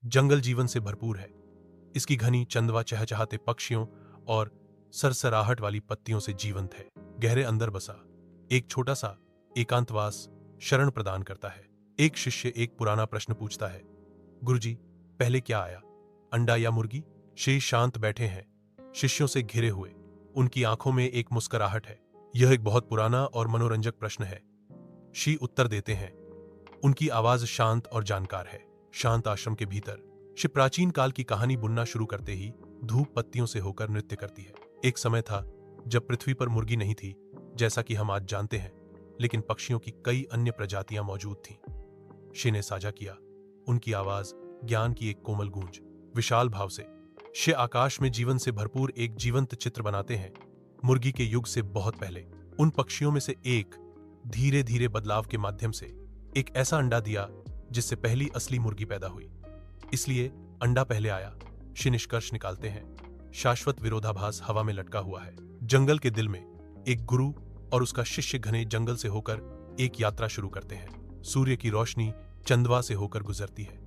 जंगल जीवन से भरपूर है। इसकी घनी चंदवा चहचहाते पक्षियों और सरसराहट वाली पत्तियों से जीवंत है। गहरे अंदर बसा एक छोटा सा एकांतवास शरण प्रदान करता है। एक शिष्य एक पुराना प्रश्न पूछता है, गुरुजी, पहले क्या आया, अंडा या मुर्गी? शेष शांत बैठे हैं, शिष्यों से घिरे हुए। उनकी आंखों में एक मुस्कुराहट है। यह एक बहुत पुराना और मनोरंजक प्रश्न है। शी उत्तर देते हैं। उनकी आवाज शांत और जानकार है। शांत आश्रम के भीतर शिव प्राचीन काल की कहानी बुनना शुरू करते ही धूप पत्तियों से होकर नृत्य करती है। एक समय था जब पृथ्वी पर मुर्गी नहीं थी, जैसा कि हम आज जानते हैं, लेकिन पक्षियों की कई अन्य प्रजातियां मौजूद थीं। शे ने साझा किया। उनकी आवाज ज्ञान की एक कोमल गूंज। विशाल भाव से शे आकाश में जीवन से भरपूर एक जीवंत चित्र बनाते हैं। मुर्गी के युग से बहुत पहले उन पक्षियों में से एक धीरे धीरे बदलाव के माध्यम से एक ऐसा अंडा दिया जिससे पहली असली मुर्गी पैदा हुई। इसलिए अंडा पहले आया। शे निष्कर्ष निकालते हैं। शाश्वत विरोधाभास हवा में लटका हुआ है। जंगल के दिल में एक गुरु और उसका शिष्य घने जंगल से होकर एक यात्रा शुरू करते हैं। सूर्य की रोशनी चंदवा से होकर गुजरती है,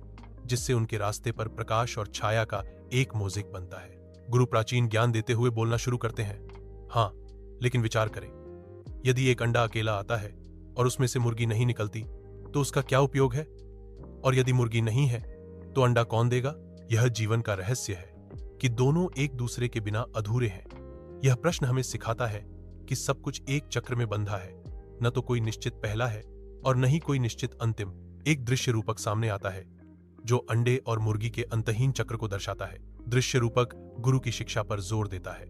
जिससे उनके रास्ते पर प्रकाश और छाया का एक मोज़ेक बनता है। गुरु प्राचीन ज्ञान देते हुए बोलना शुरू करते हैं, हाँ, लेकिन विचार करें, यदि एक अंडा अकेला आता है और उसमें से मुर्गी नहीं निकलती तो उसका क्या उपयोग है? और यदि मुर्गी नहीं है तो अंडा कौन देगा? यह जीवन का रहस्य है कि दोनों एक दूसरे के बिना अधूरे हैं। यह प्रश्न हमें सिखाता है कि सब कुछ एक चक्र में बंधा है। न तो कोई निश्चित पहला है और न ही कोई निश्चित अंतिम। एक दृश्य रूपक सामने आता है जो अंडे और मुर्गी के अंतहीन चक्र को दर्शाता है। दृश्य रूपक गुरु की शिक्षा पर जोर देता है।